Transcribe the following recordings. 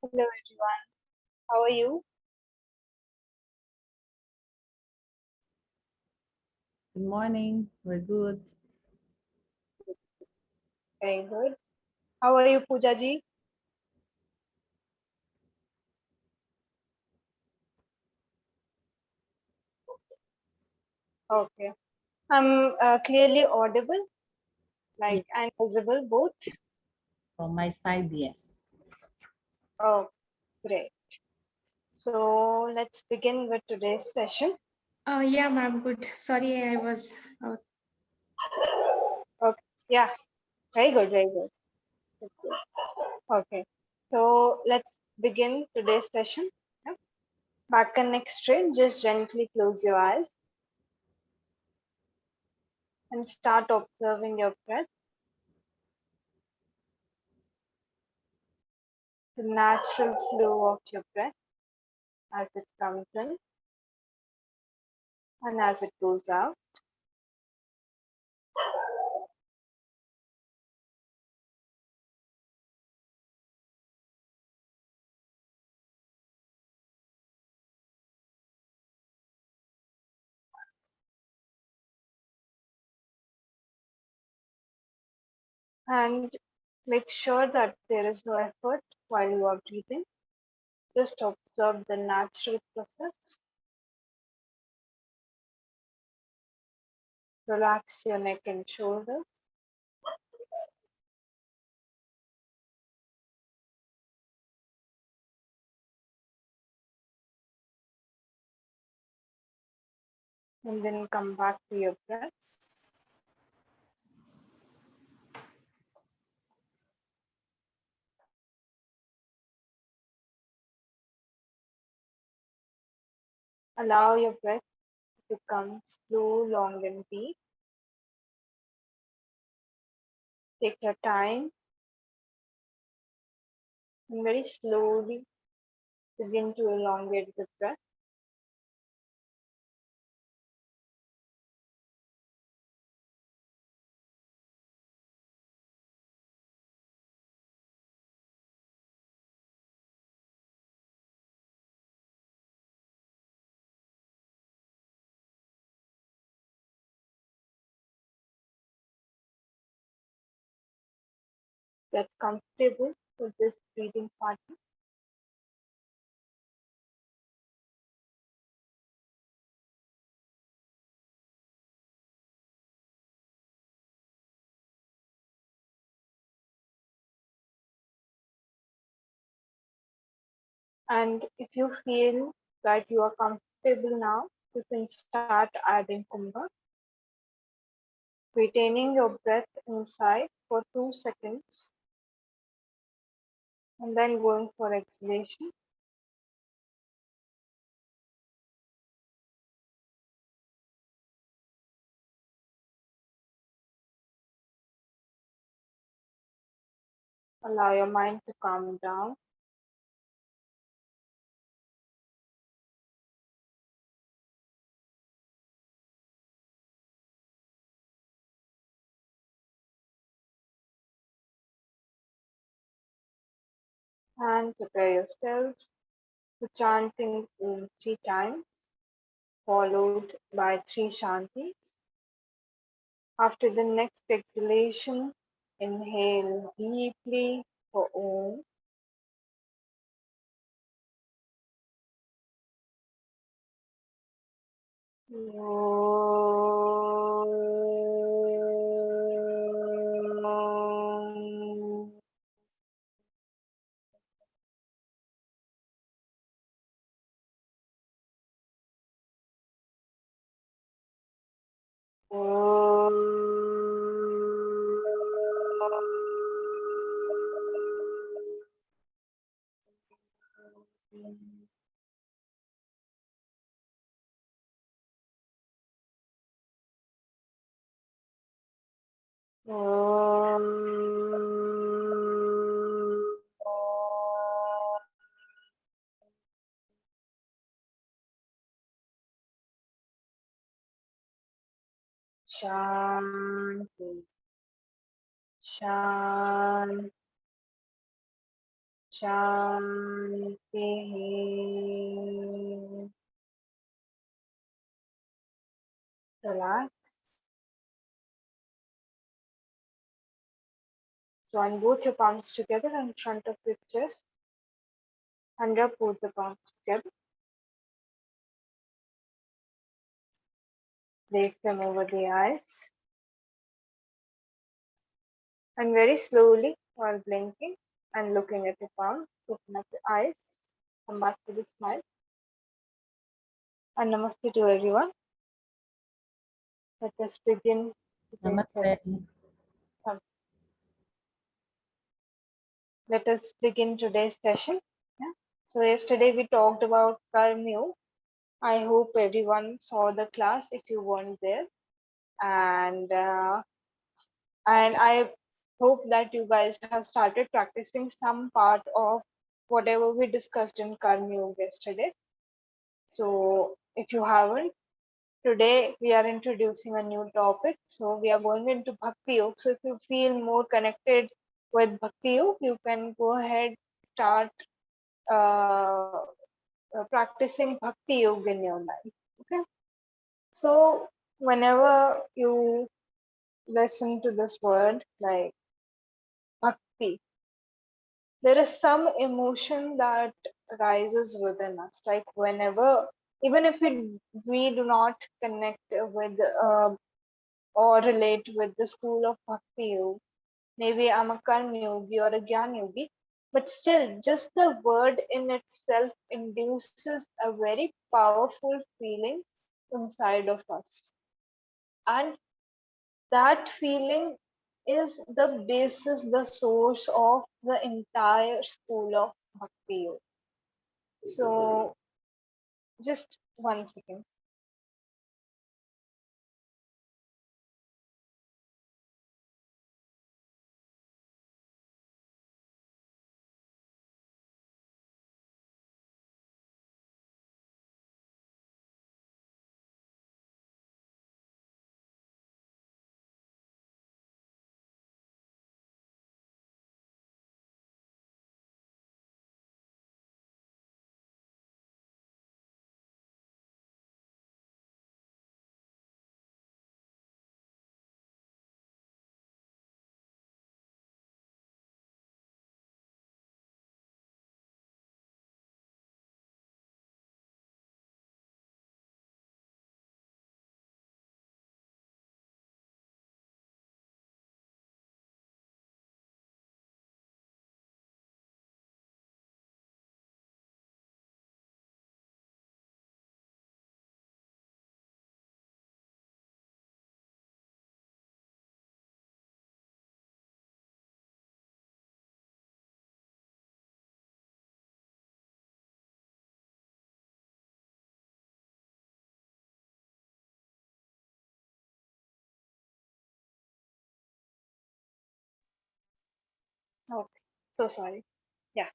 Hello everyone, how are you? Good morning. We're good. Very good. How are you, Pooja ji? Okay. I'm clearly audible, Yes, and visible both. from my side, yes. Oh, great. So let's begin with today's session. Yeah, ma'am. Good. Sorry, I was out. Okay. Yeah, very good, very good. That's good. Okay. So let's begin today's session. Yeah. Back and neck straight. Just gently close your eyes and start observing your breath. The natural flow of your breath as it comes in and as it goes out. And make sure that there is no effort while you are breathing. Just observe the natural process. Relax your neck and shoulders. And then come back to your breath. Allow your breath to come slow, long, and deep. Take your time and very slowly begin to elongate the breath. Get comfortable with this breathing pattern. And if you feel that you are comfortable now, you can start adding kumbha. Retaining your breath inside for 2 seconds and then going for exhalation. Allow your mind to calm down. And prepare yourselves for chanting Om 3 times, followed by 3 shantis. After the next exhalation, inhale deeply for Om. Om. Shanti, Shanti, Shanti. Relax. Join both your palms together in front of your chest and rub both the palms together. Place them over the eyes. And very slowly, while blinking and looking at your palms, open up your eyes. Come back to the smile. And namaste to everyone. Let us begin today's Namaste. Let us begin today's session. Yeah. So yesterday we talked about 𝐾𝐚𝐲. I hope everyone saw the class if you weren't there, and I hope that you guys have started practicing some part of whatever we discussed in 𝐾𝐚𝐲 yesterday. So if you haven't, today we are introducing a new topic. So we are going into Bhakti Yoga. So if you feel more connected with Bhakti Yoga, you can go ahead, start uh, practicing Bhakti Yoga in your life. Okay. So whenever you listen to this word like Bhakti, there is some emotion that rises within us. Like whenever, even if we do not connect with or relate with the school of Bhakti Yoga, maybe I'm a Karma Yogi or a Gyan Yogi, but still, just the word in itself induces a very powerful feeling inside of us. And that feeling is the basis, the source of the entire school of Bhakti Yoga. So, just 1 second. Okay, so sorry. Yeah.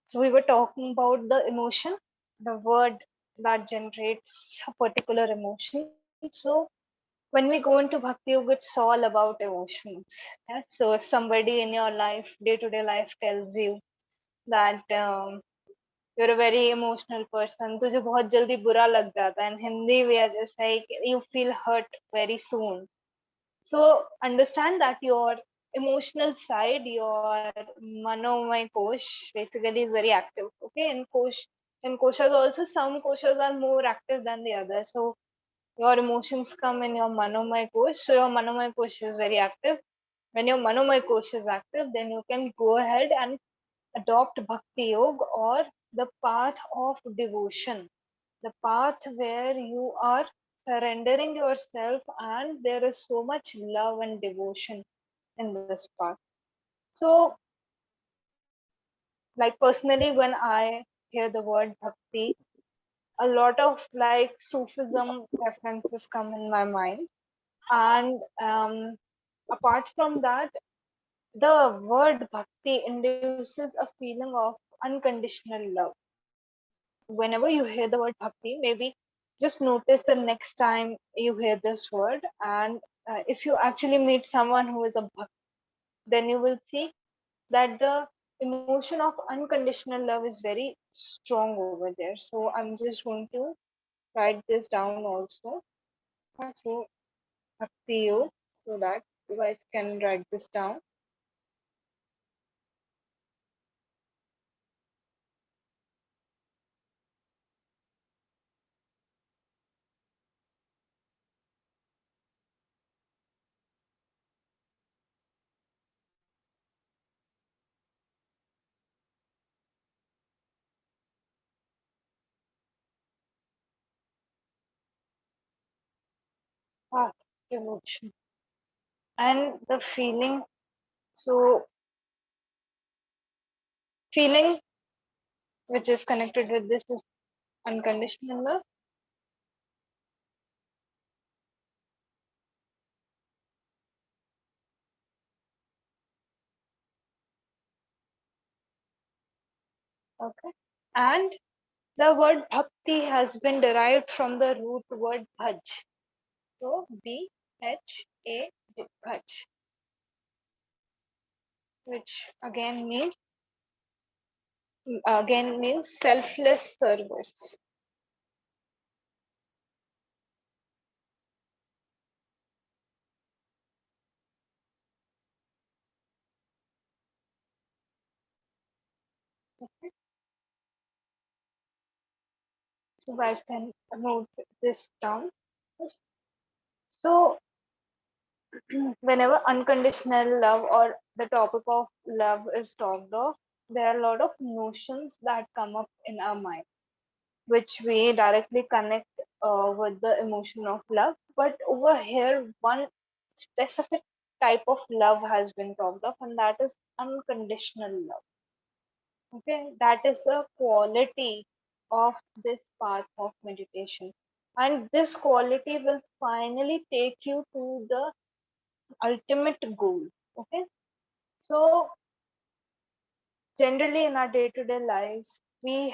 So we were talking about the emotion, the word that generates a particular emotion. So when we go into Bhakti Yoga, it's all about emotions. Yes? So if somebody in your life, day-to-day life tells you that you're a very emotional person, तुझे बहुत जल्दी बुरा लग जाता है. In Hindi, we are just like, you feel hurt very soon. So understand that your emotional side, your manomay kosh, basically is very active. Okay, in koshas also, some koshas are more active than the others. So your emotions come in your manomay kosh. So your manomay kosh is very active. When your manomay kosh is active, then you can go ahead and adopt bhakti yoga, or the path of devotion, the path where you are surrendering yourself, and there is so much love and devotion in this path. So, like personally, when I hear the word bhakti, a lot of like Sufism references come in my mind. And apart from that, the word bhakti induces a feeling of unconditional love. Whenever you hear the word bhakti, maybe just notice the next time you hear this word. And if you actually meet someone who is a bhakt, then you will see that the emotion of unconditional love is very strong over there. So I'm just going to write this down also. So Bhakti, so that you guys can write this down. Ah, emotion and the feeling. So feeling which is connected with this is unconditional love. Okay. And the word bhakti has been derived from the root word bhaj. So BHA, bhaj, which again means selfless service. Okay. So guys can note this down. Yes. So whenever unconditional love or the topic of love is talked of, there are a lot of notions that come up in our mind, which we directly connect with the emotion of love. But over here, one specific type of love has been talked of, and that is unconditional love. Okay, that is the quality of this path of meditation. And this quality will finally take you to the ultimate goal. Okay, so generally in our day-to-day lives, we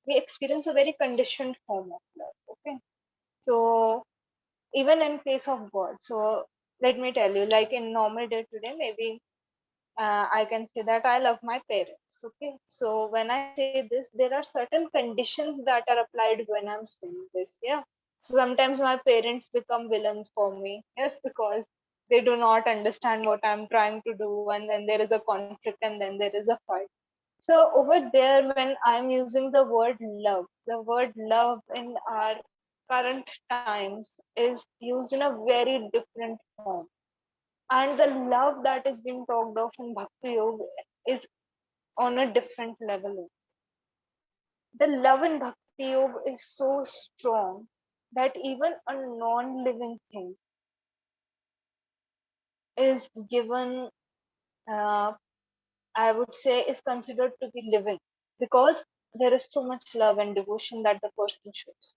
experience a very conditioned form of love. Okay, so even in case of God, so let me tell you, like in normal day-to-day, maybe I can say that I love my parents. Okay, so when I say this, there are certain conditions that are applied when I'm saying this. Yeah, so sometimes my parents become villains for me. Yes, because they do not understand what I'm trying to do, and then there is a conflict, and then there is a fight. So over there, when I'm using the word love in our current times is used in a very different form, and the love that is being talked of in Bhakti Yoga is on a different level. The love in Bhakti Yoga is so strong that even a non-living thing is given, uh, I would say, is considered to be living, because there is so much love and devotion that the person shows.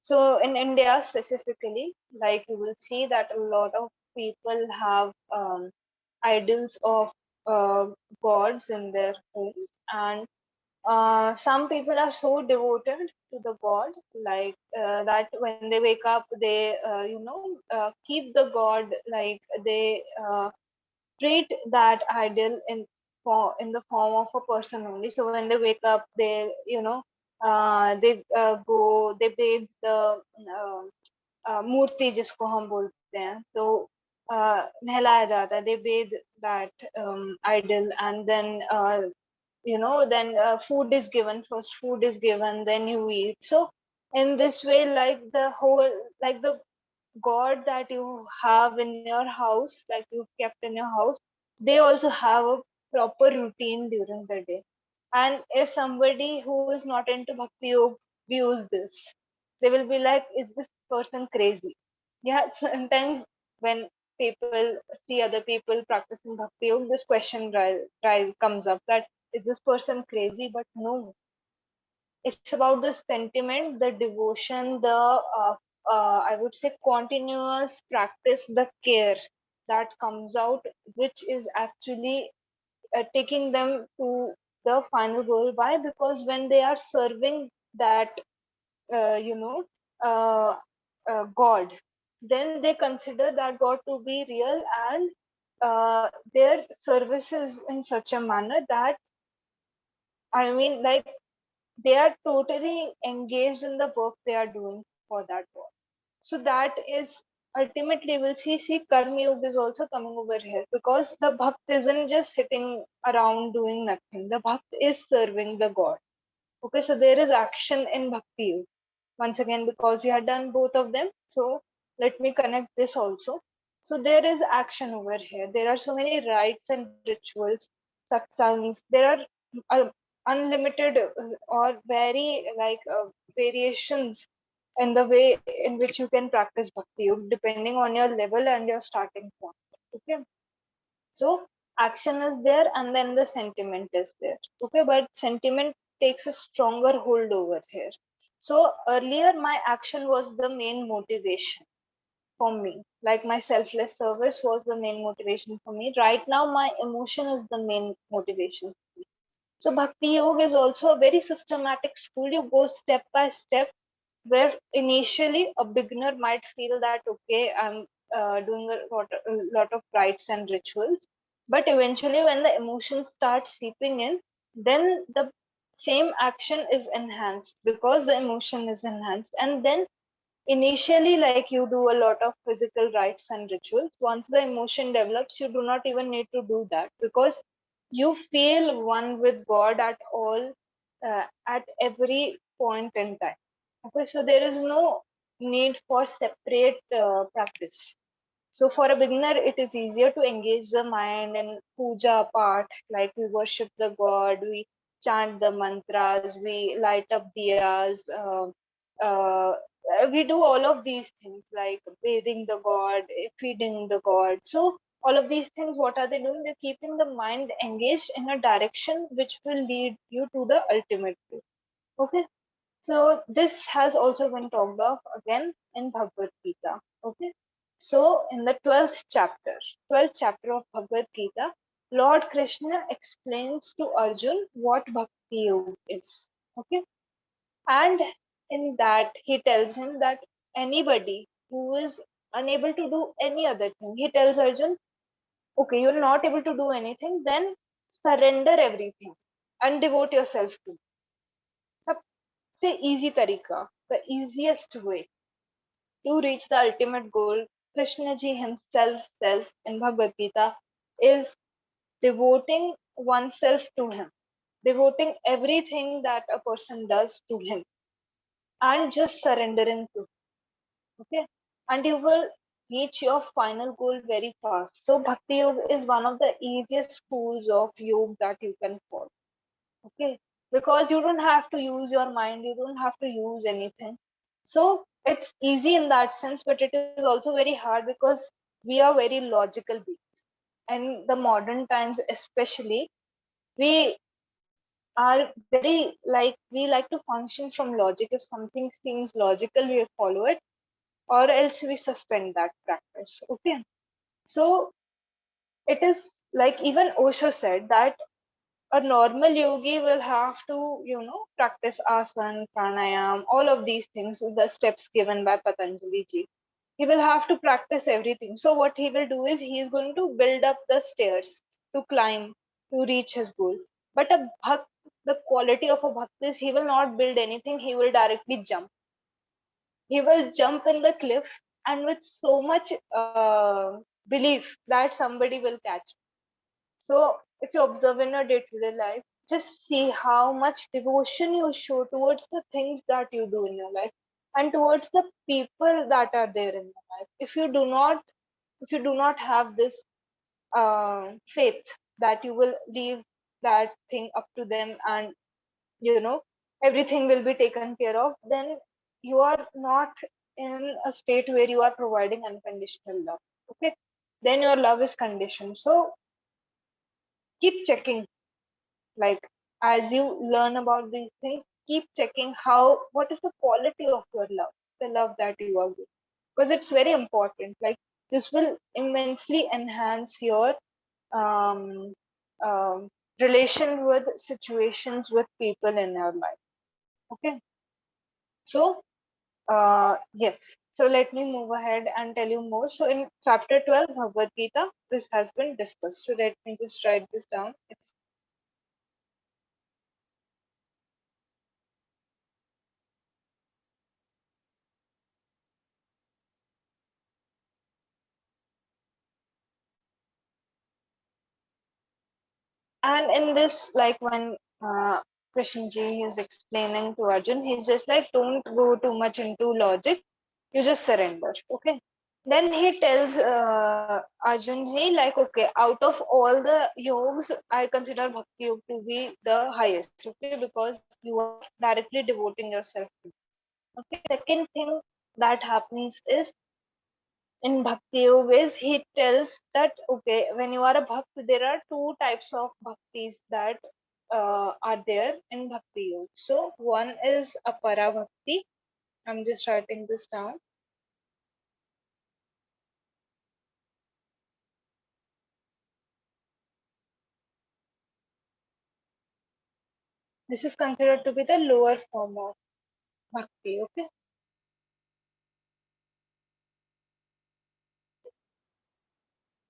So in India specifically, like you will see that a lot of people have idols of uh, gods in their homes, and some people are so devoted to the god, like that when they wake up, they keep the god, like they treat that idol in the form of a person only. So when they wake up, they they bathe the मूर्ति जिसको हम बोलते हैं, तो नहलाया जाता है, they bathe that idol, and then food is given, first food is given, then you eat. So in this way, like the whole, like the god that you have in your house, like you've kept in your house, they also have a proper routine during the day. And if somebody who is not into bhakti yoga views this, they will be like, is this person crazy? Yeah, sometimes when people see other people practicing bhakti yoga, this question comes up, that is this person crazy? But no, it's about the sentiment, the devotion, the I would say continuous practice, the care that comes out, which is actually taking them to the final goal. Why? Because when they are serving that uh, you know god, then they consider that god to be real, and their services in such a manner that, I mean, like, they are totally engaged in the work they are doing for that work. So that is ultimately, we'll see Karma Yoga is also coming over here, because the bhakt isn't just sitting around doing nothing. The bhakt is serving the God. Okay, so there is action in Bhakti Yoga. Once again, because you had done both of them, so let me connect this also. So there is action over here. There are so many rites and rituals, satsangs. There are unlimited or very variations in the way in which you can practice Bhakti Yoga, depending on your level and your starting point. Okay, so action is there, and then the sentiment is there. Okay, but sentiment takes a stronger hold over here. So earlier, my action was the main motivation for me. Like, my selfless service was the main motivation for me. Right now, my emotion is the main motivation. So Bhakti Yoga is also a very systematic school. You go step by step, where initially a beginner might feel that, okay, I'm doing a lot of rites and rituals, but eventually when the emotions start seeping in, then the same action is enhanced, because the emotion is enhanced. And then initially, like, you do a lot of physical rites and rituals. Once the emotion develops, you do not even need to do that, because you feel one with God at every point in time. Okay, so there is no need for separate practice. So for a beginner, it is easier to engage the mind in puja part, like we worship the God, we chant the mantras, we light up diyas, uh, we do all of these things, like bathing the God, feeding the God. So all of these things, what are they doing? They're keeping the mind engaged in a direction which will lead you to the ultimate goal. Okay, so this has also been talked of again in Bhagavad Gita. Okay. So in the 12th chapter of Bhagavad Gita, Lord Krishna explains to Arjun what Bhakti Yoga is. Okay. And in that he tells him that anybody who is unable to do any other thing, he tells Arjun, okay, you're not able to do anything, then surrender everything and devote yourself to me. सबसे easy तरीका, the easiest way to reach the ultimate goal, Krishna ji himself says in Bhagavad Gita, is devoting oneself to him, devoting everything that a person does to him, and just surrendering to him. Okay, and you will reach your final goal very fast. So Bhakti Yoga is one of the easiest schools of yoga that you can follow. Okay, because you don't have to use your mind, you don't have to use anything. So it's easy in that sense, but it is also very hard, because we are very logical beings, and the modern times especially, we are very, like, we like to function from logic. If something seems logical, we follow it, or else we suspend that practice. Okay, so it is like, even Osho said that a normal yogi will have to, practice asana, pranayam, all of these things, the steps given by Patanjali ji. He will have to practice everything. So what he will do is, he is going to build up the stairs to climb to reach his goal. But a bhakt, the quality of a bhakt is, he will not build anything. He will directly jump. He will jump in the cliff, and with so much belief that somebody will catch. So if you observe in your day-to-day life, just see how much devotion you show towards the things that you do in your life, and towards the people that are there in your life. If you do not have this faith that you will leave that thing up to them, and you know everything will be taken care of, then you are not in a state where you are providing unconditional love. Okay, then your love is conditioned. So keep checking, like, as you learn about these things, keep checking what is the quality of your love, the love that you are giving, because it's very important. Like, this will immensely enhance your um, um, relation with situations with people in your life. Okay, so yes, So let me move ahead and tell you more. So in chapter 12, Bhagavad Gita, this has been discussed. So let me just write this down. And in this, like when Krishnji is explaining to Arjun, he's just like, don't go too much into logic, you just surrender. Okay. Then he tells Arjun, he like, okay, out of all the yogas, I consider Bhakti Yoga to be the highest. Okay, because you are directly devoting yourself to. Okay. Second thing that happens is in Bhakti Yoga is he tells that okay, when you are a bhakt, there are two types of bhaktis that are there in Bhakti Yoga. So one is apara bhakti. I'm just writing this down. This is considered to be the lower form of bhakti. Okay,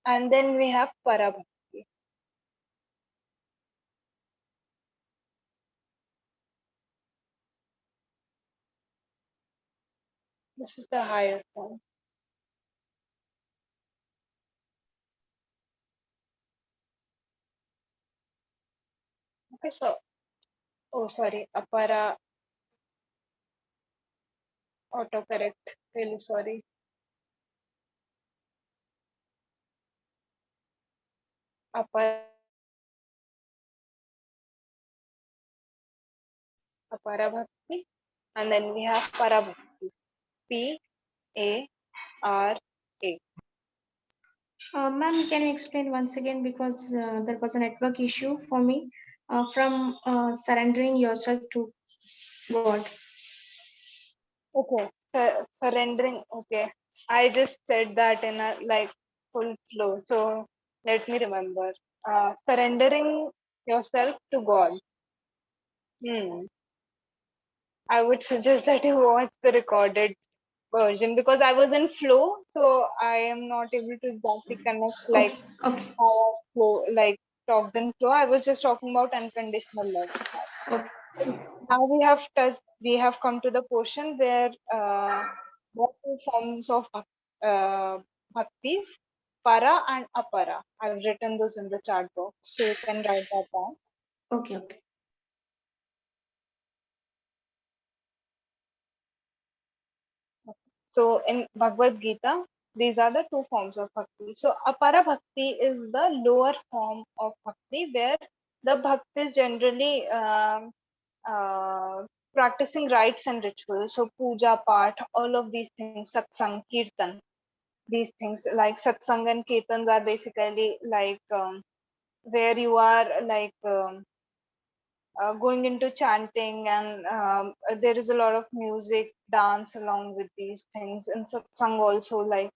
and then we have para bhakti. This is the higher form. Okay, so oh sorry, apara autocorrect. Really sorry. Apara apara bhakti, and then we have para bhakti. P-A-R-A. Ma'am, can you explain once again because there was a network issue for me from surrendering yourself to God. Okay, surrendering. Okay, I just said that in a like full flow. So let me remember. Surrendering yourself to God. Hmm. I would suggest that you watch the recorded version because I was in flow, so I am not able to exactly connect like Okay, okay, how I flow, like talked in flow. I was just talking about unconditional love. okay. Now we have come to the portion where what two forms of bhaktis, para and apara. I've written those in the chat box, so you can write that down. Okay, okay. So in Bhagavad Gita, these are the two forms of bhakti. So apara bhakti is the lower form of bhakti where the bhakti is generally uh, practicing rites and rituals. So puja, part, all of these things, satsang, kirtan, these things like satsang and kirtans are basically like where you are like going into chanting and there is a lot of music dance along with these things and satsang also like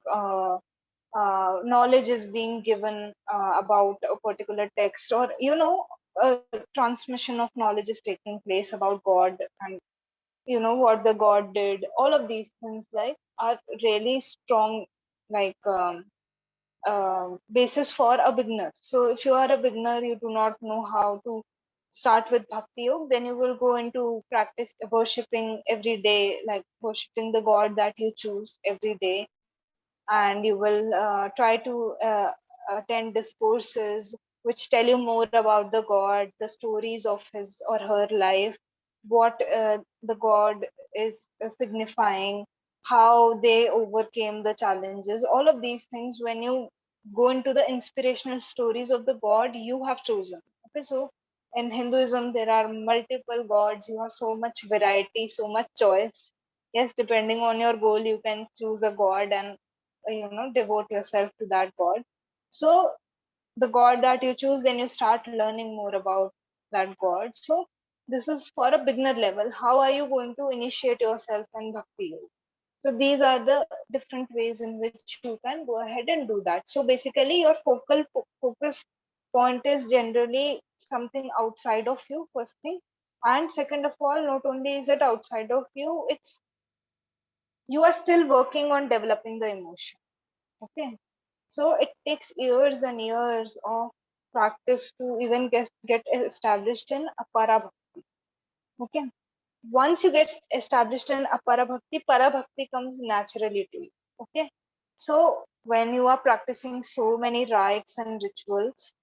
knowledge is being given about a particular text or a transmission of knowledge is taking place about god and what the god did. All of these things like are really strong like basis for a beginner. So if you are a beginner, you do not know how to start with bhakti yoga, then you will go into practice worshipping every day, like worshipping the god that you choose every day, and you will try to attend discourses which tell you more about the god, the stories of his or her life, what the god is signifying, how they overcame the challenges. All of these things, when you go into the inspirational stories of the god you have chosen. Okay, so in Hinduism there are multiple gods, you have so much variety, so much choice. Yes, depending on your goal you can choose a god and devote yourself to that god. So the god that you choose, then you start learning more about that god. So this is for a beginner level. How are you going to initiate yourself in bhakti yoga? So these are the different ways in which you can go ahead and do that. So basically your focus point is generally something outside of you, first thing. And second of all, not only is it outside of you, it's you are still working on developing the emotion. Okay. So it takes years and years of practice to even get established in apara bhakti. Okay. Once you get established in apara bhakti, para bhakti comes naturally to you. Okay. So when you are practicing so many rites and rituals,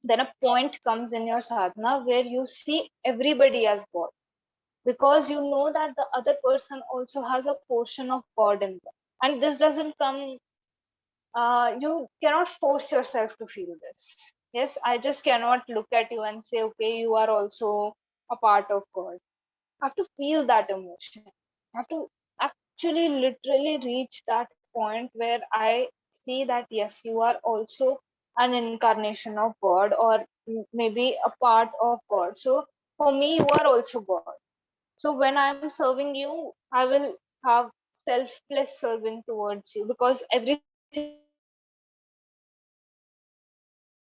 then a point comes in your sadhana where you see everybody as God, because you know that the other person also has a portion of God in them. And this doesn't come, you cannot force yourself to feel this. Yes, I just cannot look at you and say, okay, you are also a part of God. I have to feel that emotion. I have to actually literally reach that point where I see that yes, you are also an incarnation of God, or maybe a part of God. So for me, you are also God. So when I'm serving you, I will have selfless serving towards you, because everything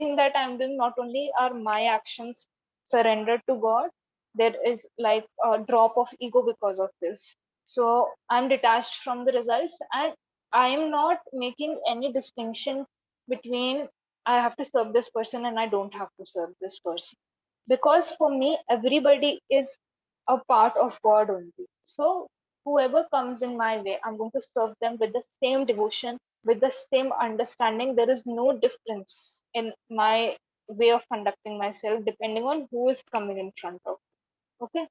that I'm doing, not only are my actions surrendered to God, there is like a drop of ego because of this. So I'm detached from the results, and I am not making any distinction between I have to serve this person and I don't have to serve this person. Because for me, everybody is a part of God only. So whoever comes in my way, I'm going to serve them with the same devotion, with the same understanding. There is no difference in my way of conducting myself depending on who is coming in front of. Okay.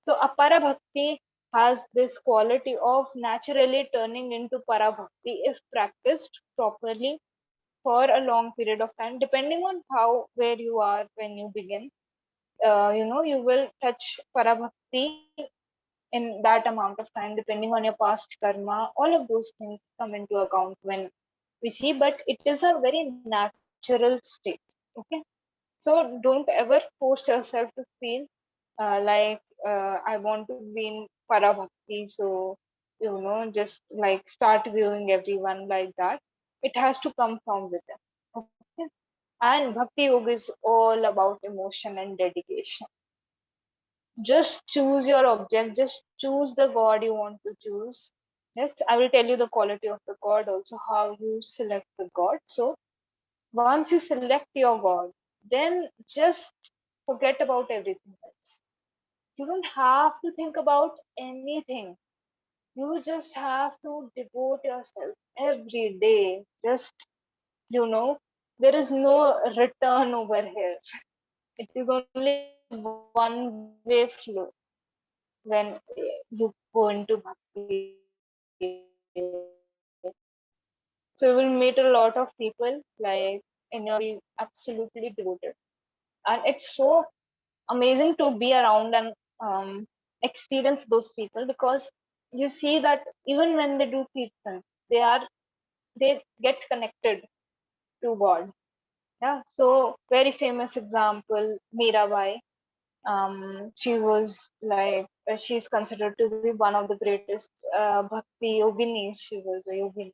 So apara bhakti has this quality of naturally turning into para bhakti if practiced properly for a long period of time, depending on how where you are when you begin. You will touch para bhakti in that amount of time, depending on your past karma. All of those things come into account when we see, but it is a very natural state. Okay. So don't ever force yourself to feel like I want to be in para bhakti, so just like start viewing everyone like that. It has to come from within. Okay. And bhakti yoga is all about emotion and dedication. Just choose your object, just choose the god you want to choose. Yes, I will tell you the quality of the god, also how you select the god. So once you select your god, then just forget about everything else. You don't have to think about anything. You just have to devote yourself every day. Just, you know, there is no return over here. It is only one way flow when you go into bhakti yoga. So you will meet a lot of people, like in your life, you will be absolutely devoted. And it's so amazing to be around and experience those people, because you see that even when they do kirtan, they are they get connected to God. Yeah. So very famous example, Mirabai. She was like she's considered to be one of the greatest bhakti yoginis. She was a yogini,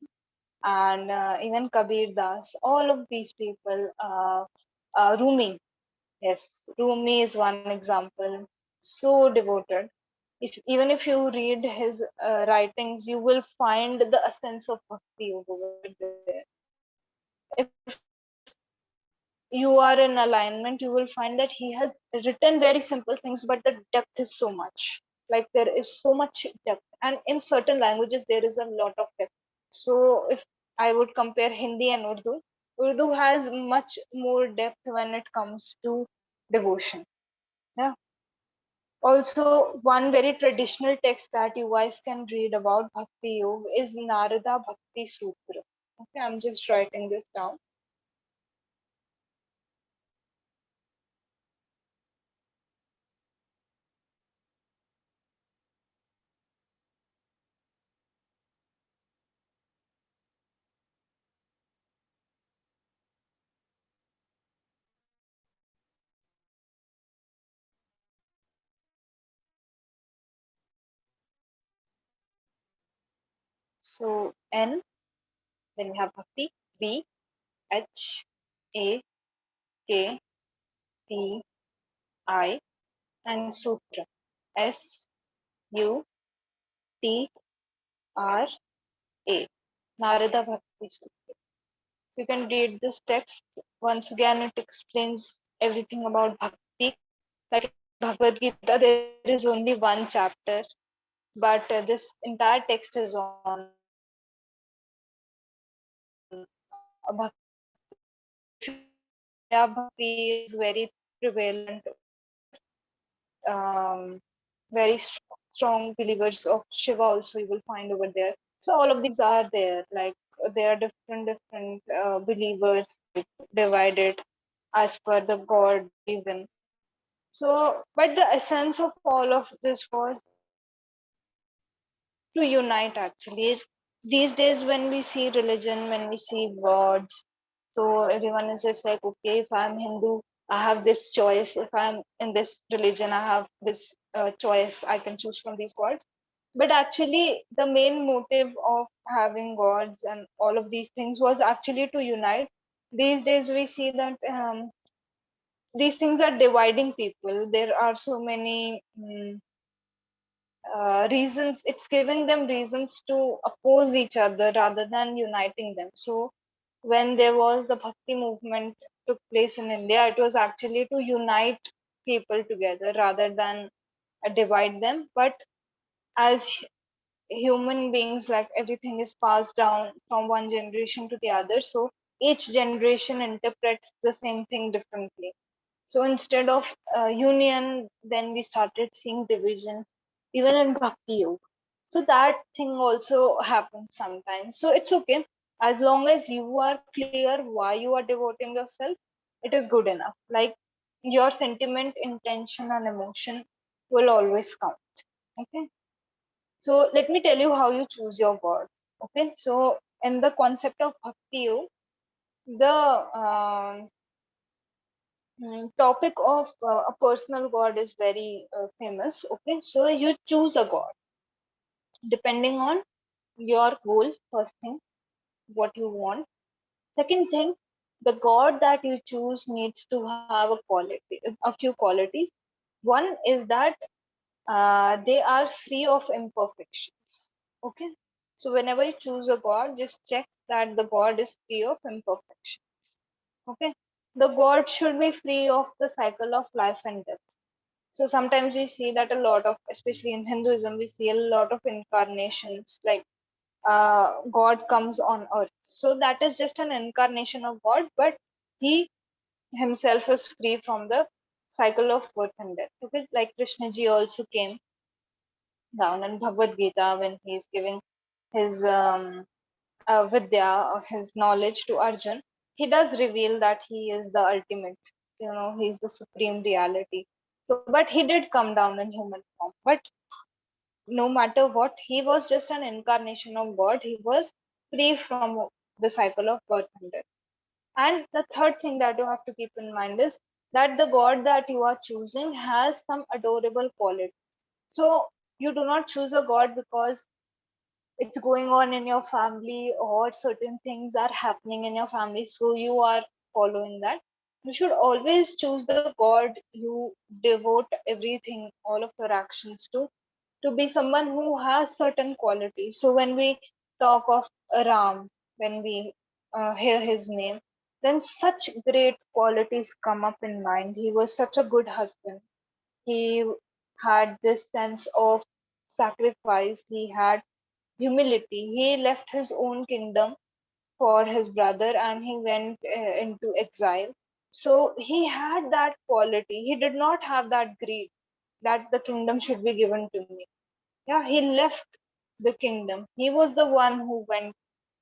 and even Kabir Das. All of these people. Rumi. Yes, Rumi is one example. So devoted. If even if you read his writings, you will find the essence of bhakti yoga over there. If you are in alignment, you will find that he has written very simple things, but the depth is so much. Like there is so much depth, and in certain languages there is a lot of depth. So if I would compare Hindi and Urdu has much more depth when it comes to devotion. Yeah. Also, one very traditional text that you guys can read about Bhakti Yoga is Narada Bhakti Sutra. Okay, I'm just writing this down. So N, then we have Bhakti, B, H, A, K, T, I, and Sutra, S, U, T, A. Narada Bhakti Sutra. You can read this text. Once again, it explains everything about bhakti. Like in Bhagavad Gita, there is only one chapter, but this entire text is on bhakti. If you see India, bhakti is very prevalent over there. Very strong believers of Shiva also you will find over there. So all of these are there. Like there are different believers like divided as per the god they believe in. So, but the essence of all of this was to unite actually. These days, when we see religion, when we see gods, so everyone is just like, okay, if I'm Hindu, I have this choice. If I'm in this religion, I have this choice. I can choose from these gods. But actually, the main motive of having gods and all of these things was actually to unite. These days, we see that these things are dividing people. There are so many reasons. It's giving them reasons to oppose each other rather than uniting them. So when there was the bhakti movement took place in India, it was actually to unite people together rather than divide them. But as human beings, like everything is passed down from one generation to the other, so each generation interprets the same thing differently. So instead of union, then we started seeing division, even in bhakti yoga. So that thing also happens sometimes. So it's okay. As long as you are clear why you are devoting yourself, it is good enough. Like your sentiment, intention, and emotion will always count. Okay. So let me tell you how you choose your God. Okay. So in the concept of bhakti yoga, the topic of a personal god is very famous. Okay, so you choose a god depending on your goal. First thing, what you want. Second thing, the god that you choose needs to have a few qualities. One is that they are free of imperfections. Okay, so whenever you choose a god, just check that the god is free of imperfections. Okay, the god should be free of the cycle of life and death. So sometimes we see that a lot of, especially in Hinduism, we see a lot of incarnations, like God comes on earth. So that is just an incarnation of God, but he himself is free from the cycle of birth and death. Okay, like Krishna ji also came down in Bhagavad Gita when he is giving his vidya or his knowledge to Arjun. He does reveal that he is the ultimate, he is the supreme reality. So, but he did come down in human form. But no matter what, he was just an incarnation of God. He was free from the cycle of birth and death. And the third thing that you have to keep in mind is that the God that you are choosing has some adorable quality. So you do not choose a God because it's going on in your family or certain things are happening in your family, so you are following that. You should always choose the god you devote everything, all of your actions to be someone who has certain qualities. So when we talk of Ram, when we hear his name, then such great qualities come up in mind. He was such a good husband. He had this sense of sacrifice. He had humility. He left his own kingdom for his brother and he went into exile. So he had that quality. He did not have that greed that the kingdom should be given to me. Yeah, he left the kingdom. He was the one who went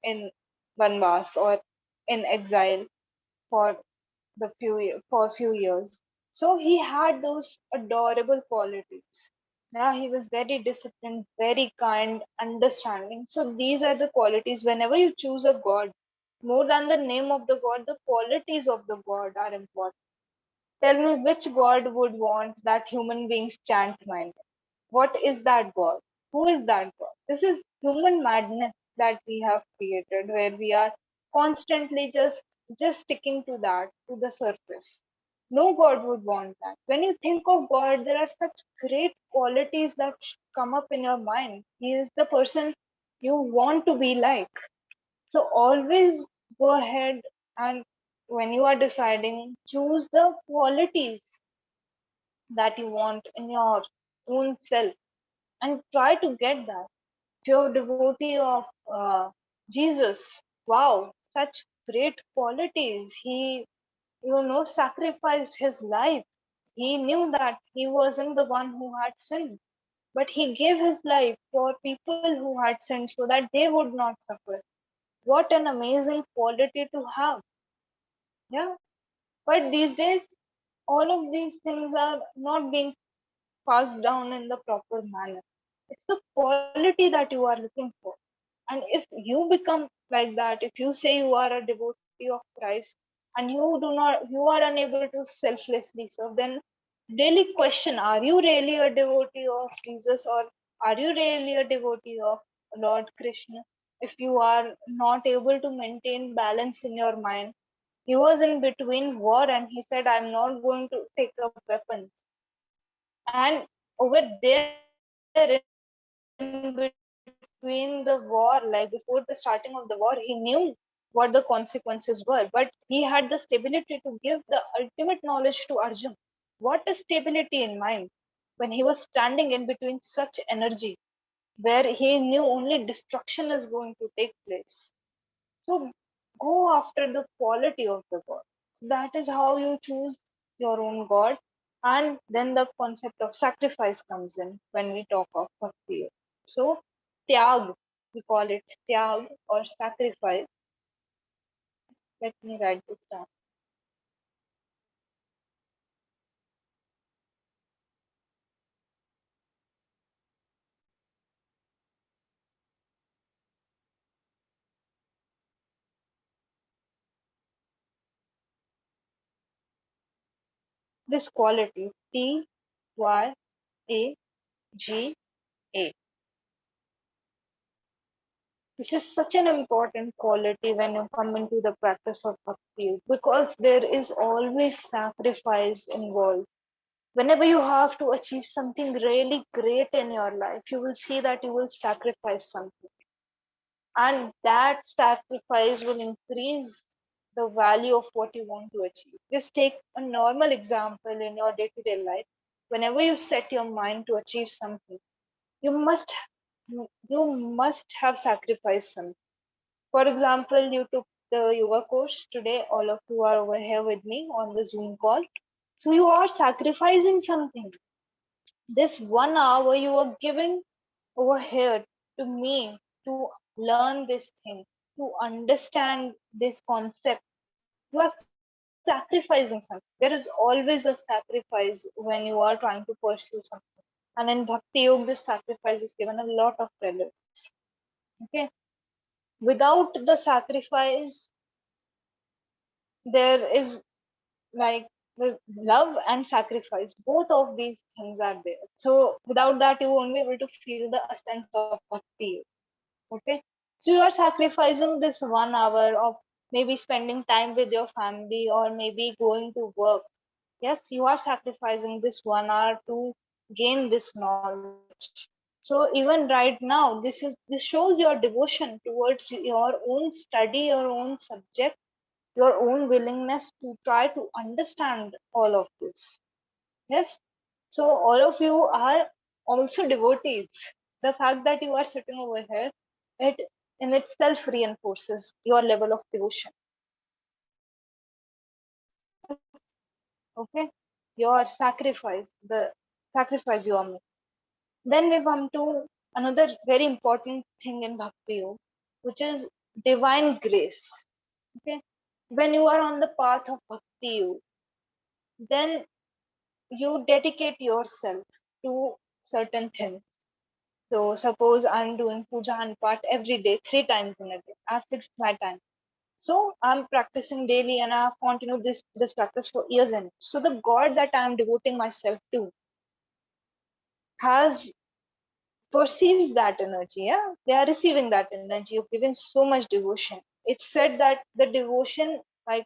in Vanvas or in exile for for few years. So he had those adorable qualities. Yeah, he was very disciplined, very kind, understanding. So these are the qualities. Whenever you choose a god, more than the name of the god, the qualities of the god are important. Tell me which god would want that human beings chant my name? What is that god? Who is that god? This is human madness that we have created, where we are constantly just sticking to that, to the surface. No god would want that. When you think of god, there are such great qualities that come up in your mind. He is the person you want to be like. So always go ahead and when you are deciding, choose the qualities that you want in your own self and try to get that. If you're a devotee of Jesus, wow, such great qualities. He, sacrificed his life. He knew that he wasn't the one who had sinned, but he gave his life for people who had sinned so that they would not suffer. What an amazing quality to have. Yeah. But these days, all of these things are not being passed down in the proper manner. It's the quality that you are looking for. And if you become like that, if you say you are a devotee of Christ and you are unable to selflessly serve, then really question, are you really a devotee of Jesus, or are you really a devotee of Lord Krishna? If you are not able to maintain balance in your mind, he was in between war and he said, I'm not going to take up weapons. And over there in between the war, like before the starting of the war, he knew what the consequences were, but he had the stability to give the ultimate knowledge to Arjun. What a stability in mind when he was standing in between such energy, where he knew only destruction is going to take place. So go after the quality of the God. So that is how you choose your own God. And then the concept of sacrifice comes in when we talk of bhakti. So tyag, we call it tyag or sacrifice. Let me write this down. This quality TyagA. This is such an important quality when you come into the practice of bhakti because there is always sacrifice involved. Whenever you have to achieve something really great in your life, you will see that you will sacrifice something. And that sacrifice will increase the value of what you want to achieve. Just take a normal example in your day to day life. Whenever you set your mind to achieve something, you must you must have sacrificed something. For example, you took the yoga course today, all of you are over here with me on the Zoom call. So you are sacrificing something. This 1 hour you are giving over here to me to learn this thing, to understand this concept. You are sacrificing something. There is always a sacrifice when you are trying to pursue something. And in Bhakti Yoga, this sacrifice is given a lot of relevance. Okay. Without the sacrifice, there is like the love and sacrifice. Both of these things are there. So without that, you won't be able to feel the essence of Bhakti. Okay. So you are sacrificing this 1 hour of maybe spending time with your family or maybe going to work. Yes, you are sacrificing this 1 hour to gain this knowledge. So even right now, this shows your devotion towards your own study, your own subject, your own willingness to try to understand all of this. Yes. So all of you are also devotees. The fact that you are sitting over here, it in itself reinforces your level of devotion. Okay. Your sacrifice, the sacrifice you are making. Then we come to another very important thing in Bhakti Yoga, which is divine grace. Okay. When you are on the path of Bhakti Yoga, then you dedicate yourself to certain things. So suppose I'm doing puja and part every day, 3 times in a day. I've fixed my time. So I'm practicing daily and I've continued this practice for years and years. So the God that I'm devoting myself to has perceives that energy. Yeah, they are receiving that energy of giving so much devotion. It's said that the devotion like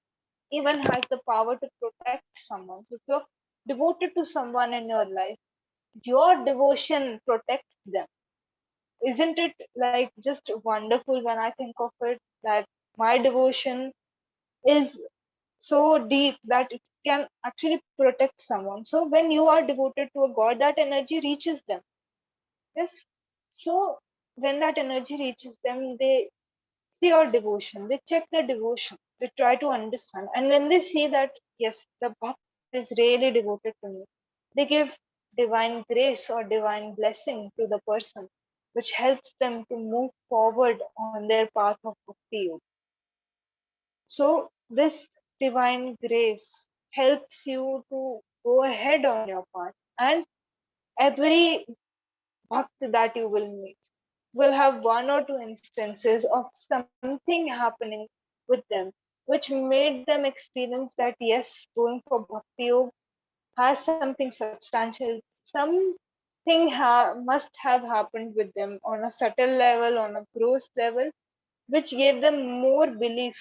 even has the power to protect someone. So if you're devoted to someone in your life, your devotion protects them. isn't it like just wonderful when I think of it, that my devotion is so deep that it can actually protect someone. So when you are devoted to a god, that energy reaches them. Yes. So when that energy reaches them, they see your devotion, they check the devotion, they try to understand. And when they see that, yes, the bhakt is really devoted to me, they give divine grace or divine blessing to the person, which helps them to move forward on their path of bhakti yoga. So this divine grace helps you to go ahead on your path. And every bhakt that you will meet will have one or two instances of something happening with them, which made them experience that yes, going for bhakti yoga has something substantial, something must have happened with them on a subtle level, on a gross level, which gave them more belief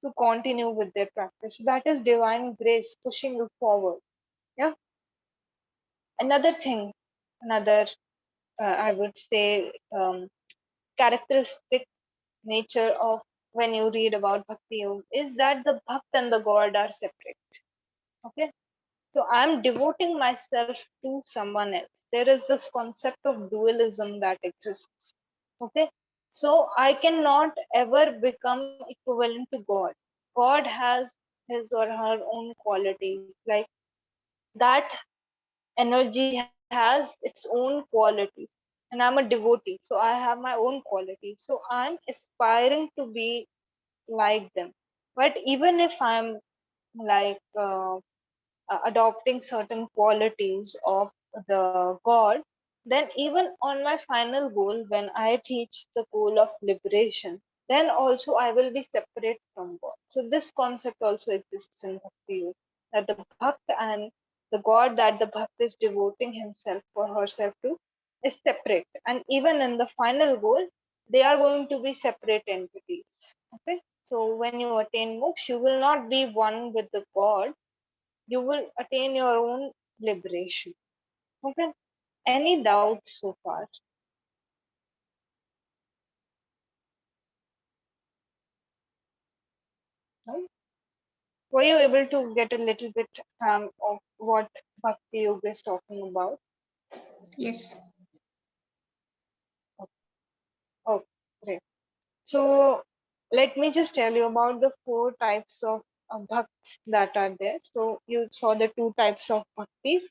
to continue with their practice. That is divine grace pushing you forward. Yeah. Another thing, another I would say characteristic nature of when you read about bhakti yoga is that the bhakt and the god are separate. Okay, so I'm devoting myself to someone else. There is this concept of dualism that exists. Okay, so I cannot ever become equivalent to god. God has his or her own qualities, like that energy has its own qualities, and I'm a devotee, so I have my own qualities, so I'm aspiring to be like them. But even if I'm like adopting certain qualities of the god, then even on my final goal, when I reach the goal of liberation, then also I will be separate from god. So this concept also exists in bhakti yoga, that the bhakt and the god that the bhakt is devoting himself or herself to is separate, and even in the final goal they are going to be separate entities. Okay, so when you attain moksha, you will not be one with the god, you will attain your own liberation. Okay. Any doubts so far? No? Were you able to get a little bit of what Bhakti Yoga is talking about? Yes. Oh, great. So let me just tell you about the four types of bhakts that are there. So you saw the two types of bhaktis.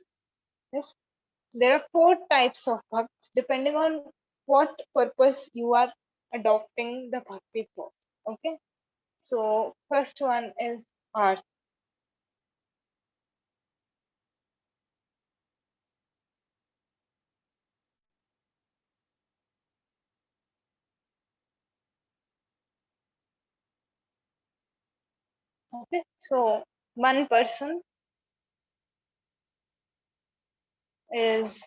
Yes. There are four types of bhakts depending on what purpose you are adopting the bhakti for. Okay. So first one is arth. Okay, so one person is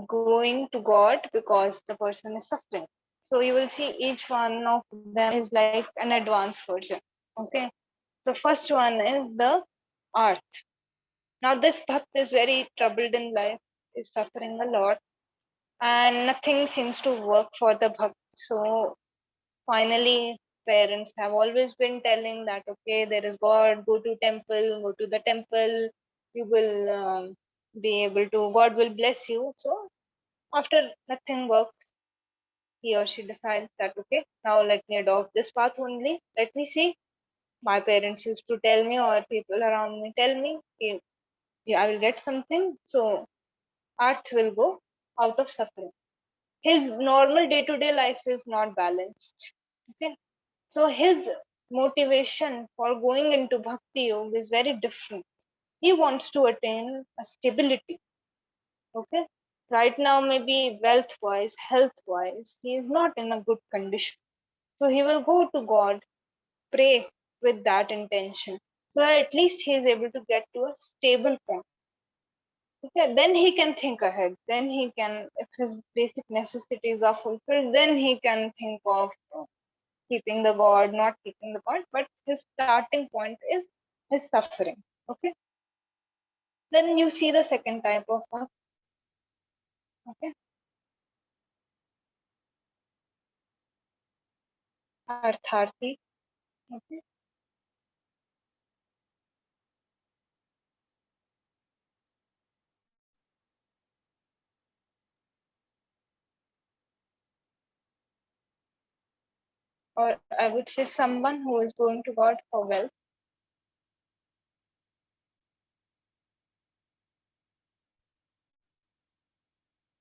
going to God because the person is suffering. So you will see each one of them is like an advanced version. Okay, the first one is the arth. Now this bhakt is very troubled in life, is suffering a lot, and nothing seems to work for the bhakt. So finally, parents have always been telling that okay, there is god, go to temple, go to the temple, you will be able to, god will bless you. So after nothing works, he or she decides that okay, now let me adopt this path only, let me see, my parents used to tell me or people around me tell me, okay, yeah, I will get something, so earth will go out of suffering. His normal day-to-day life is not balanced. Okay, so his motivation for going into bhakti yoga is very different. He wants to attain a stability. Okay. Right now, maybe wealth wise, health wise, he is not in a good condition. So he will go to God, pray with that intention. So that at least he is able to get to a stable point. Okay. Then he can think ahead. Then he can, if his basic necessities are fulfilled, then he can think of keeping the god, not keeping the god, but his starting point is his suffering. Okay. Then you see the second type of bhakt. Okay. Artharthi. Okay. Or I would say someone who is going to God for wealth.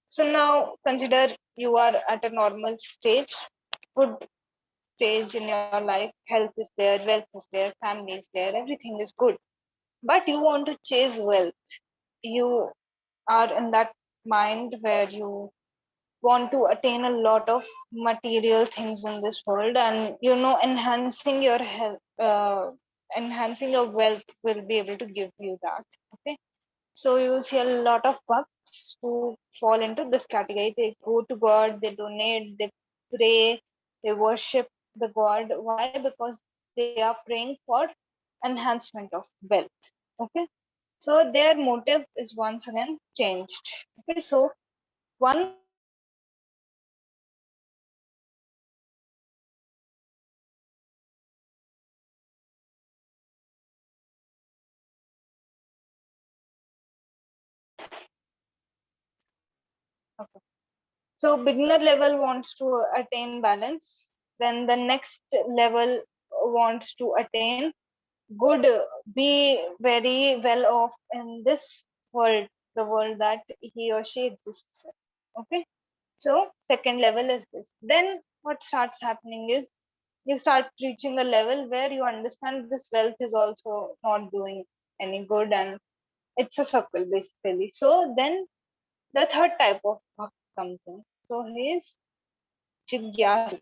So now consider you are at a normal stage, good stage in your life, health is there, wealth is there, family is there, everything is good. But you want to chase wealth. You are in that mind where you want to attain a lot of material things in this world, and enhancing your health, enhancing your wealth will be able to give you that. Okay. So you will see a lot of bhakts who fall into this category. They go to God, they donate, they pray, they worship the God. Why? Because they are praying for enhancement of wealth. Okay. So their motive is once again changed. Okay. So one of the motives is okay. So beginner level wants to attain balance. Then the next level wants to attain good, be very well off in this world, the world that he or she exists in. Okay. So second level is this. Then what starts happening is you start reaching a level where you understand this wealth is also not doing any good, and it's a circle basically. So then the third type of bhakt comes in. So he is jigyasu,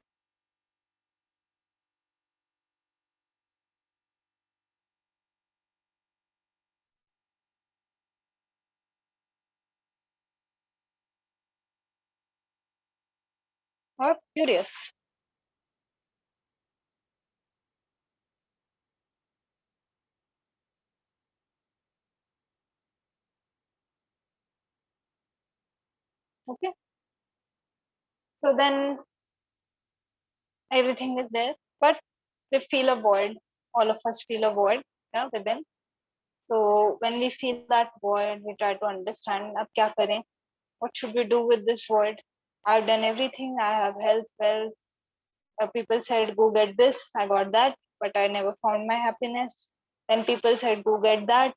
or curious. Okay. So then everything is there, but we feel a void. All of us feel a void, yeah, within. So when we feel that void, we try to understand, ab kya kare? What should we do with this void? I've done everything. I have health, wealth. People said, go get this. I got that, but I never found my happiness. Then people said, go get that.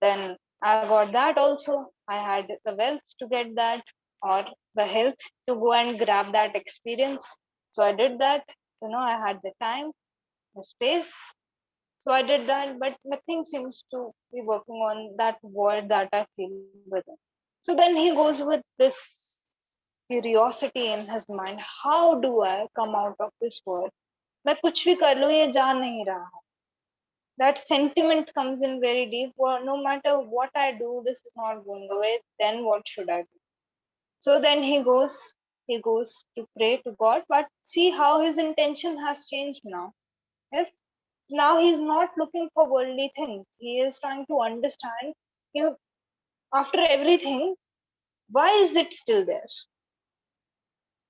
Then I got that also. I had the wealth to get that, or the health to go and grab that experience. So I did that. I had the time, the space. So I did that, but nothing seems to be working on that void that I feel within. So then he goes with this curiosity in his mind. How do I come out of this void? मैं कुछ भी कर लूं ये जा नहीं रहा. That sentiment comes in very deep. Well, no matter what I do, this is not going away. Then what should I do? So then he goes to pray to God, but see how his intention has changed now. Yes, now he's not looking for worldly things. He is trying to understand, you know, after everything, why is it still there?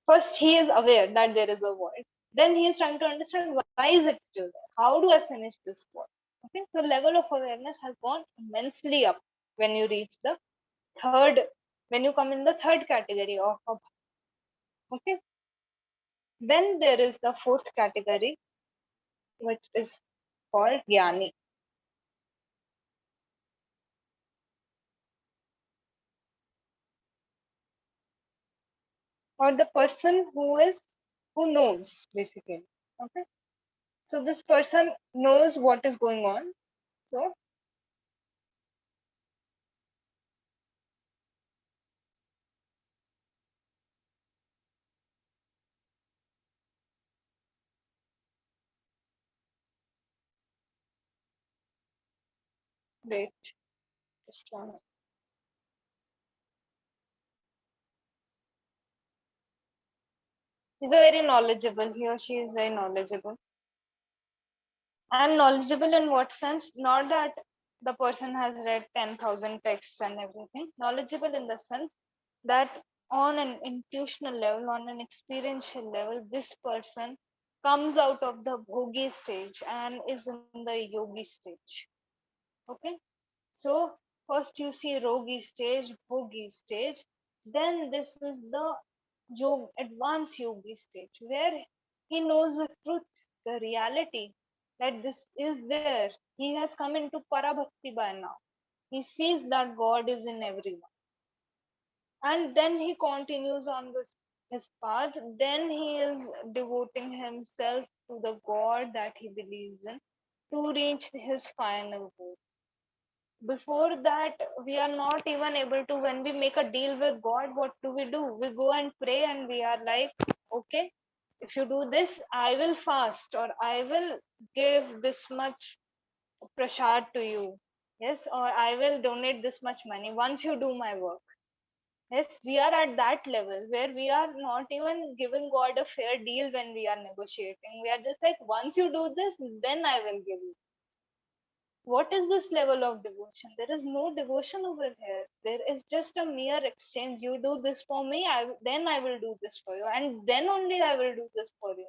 First, he is aware that there is a void. Then he is trying to understand why is it still there? How do I finish this void? Okay, so level of awareness has gone immensely up when you reach the third, when you come in the third category of okay. Then there is the fourth category, which is called Jnani, or the person who knows basically. Okay, so this person knows what is going on. So wait, just one. He's a very knowledgeable. He or she is very knowledgeable. And knowledgeable in what sense? Not that the person has read 10,000 texts and everything. Knowledgeable in the sense that on an intuitional level, on an experiential level, this person comes out of the bhogi stage and is in the yogi stage. Okay, so first you see rogi stage, bhogi stage, then this is the advanced yogi stage where he knows the truth, the reality that this is there. He has come into parabhakti by now. He sees that God is in everyone, and then he continues on this his path. Then he is devoting himself to the God that he believes in to reach his final goal. Before that, we are not even able to. When we make a deal with God, what do? We go and pray, and we are like, okay, if you do this, I will fast, or I will give this much prasad to you. Yes, or I will donate this much money once you do my work. Yes, we are at that level where we are not even giving God a fair deal when we are negotiating. We are just like, once you do this, then I will give you. What is this level of devotion? There is no devotion over here. There is just a mere exchange. You do this for me, then I will do this for you, and then only I will do this for you.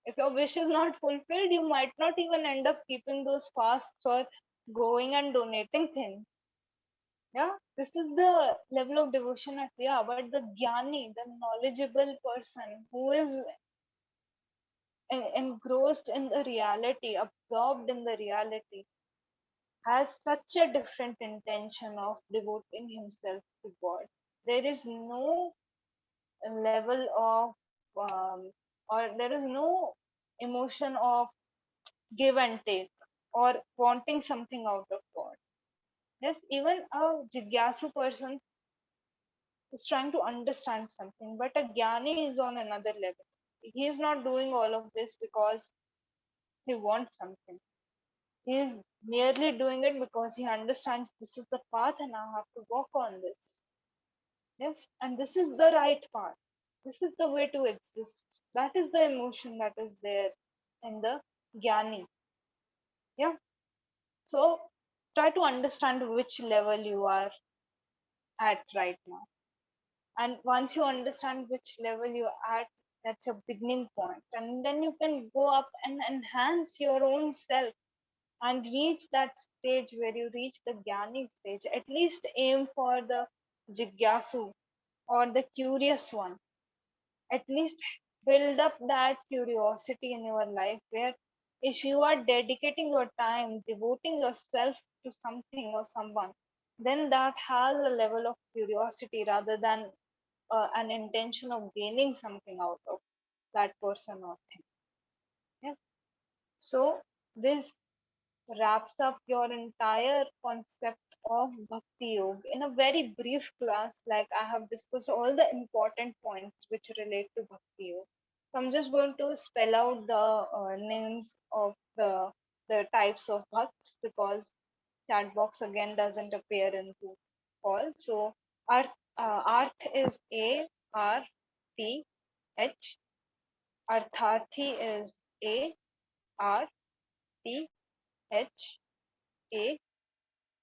If your wish is not fulfilled, you might not even end up keeping those fasts or going and donating things. Yeah, this is the level of devotion at yeah. But the jnani, the knowledgeable person who is engrossed in the reality, absorbed in the reality, has such a different intention of devoting himself to God. There is no level of, or there is no emotion of give and take or wanting something out of God. Yes, even a jigyasu person is trying to understand something, but a jnani is on another level. He is not doing all of this because he wants something. He is merely doing it because he understands this is the path and I have to walk on this. Yes, and this is the right path. This is the way to exist. That is the emotion that is there in the Jnani. Yeah. So try to understand which level you are at right now. And once you understand which level you're at, that's a beginning point. And then you can go up and enhance your own self and reach that stage where you reach the Jnani stage. At least aim for the Jigyasu or the curious one. At least build up that curiosity in your life where if you are dedicating your time, devoting yourself to something or someone, then that has a level of curiosity rather than an intention of gaining something out of that person or thing. Yes. So this wraps up your entire concept of bhakti yoga in a very brief class. Like I have discussed all the important points which relate to bhakti yoga. So I'm just going to spell out the names of the types of bhakts because chat box again doesn't appear into all. So arth is ARTH, artharthi is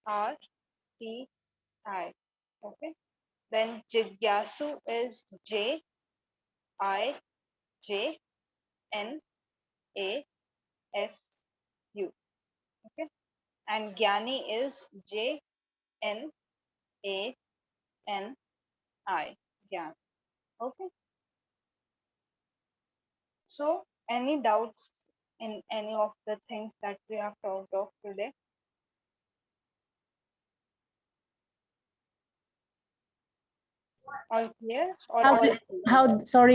ARTHARTI. Okay. Then Jigyasu is JIJNASU. Okay. And Gyani is JNANI. Gyan. Okay. So, any doubts in any of the things that we have talked of today? All clear or How all do, clear?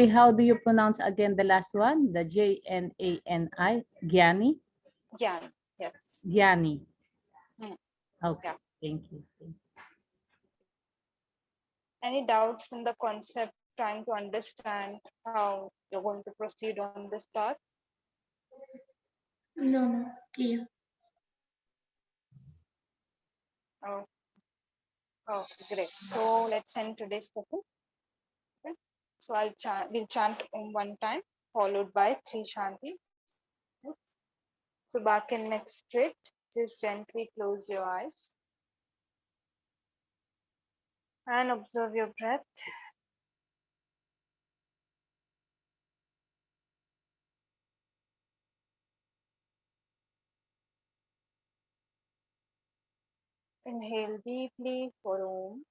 how do you pronounce again the last one? The JNANI, Gyani? Gyan. Yes. Gyani. Hmm. Okay, Yeah. thank you. Any doubts in the concept, trying to understand how you're going to proceed on this path? No, clear. Oh, oh, great. So let's end today's session. Okay. So we'll chant Om one time, followed by three Shanti. Yes. So back in neck straight, just gently close your eyes and observe your breath. . Inhale deeply for Om.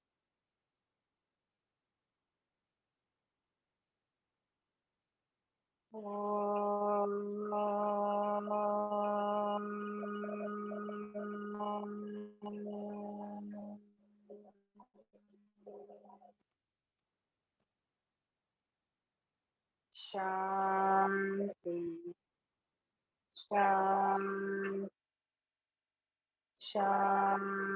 Shanti, Shanti, Shanti.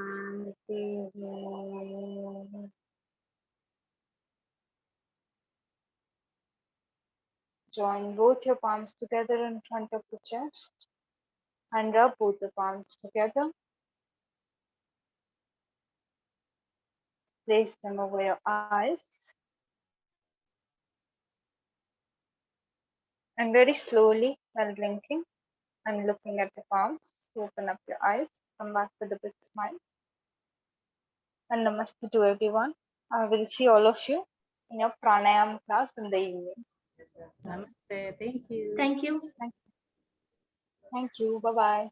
Join both your palms together in front of the chest and rub both the palms together. Place them over your eyes and very slowly, while blinking and looking at the palms, to open up your eyes, come back with a big smile. And namaste to everyone. I will see all of you in your pranayam class in the evening. Namaste. Thank you. Thank you. Thank you. Bye bye.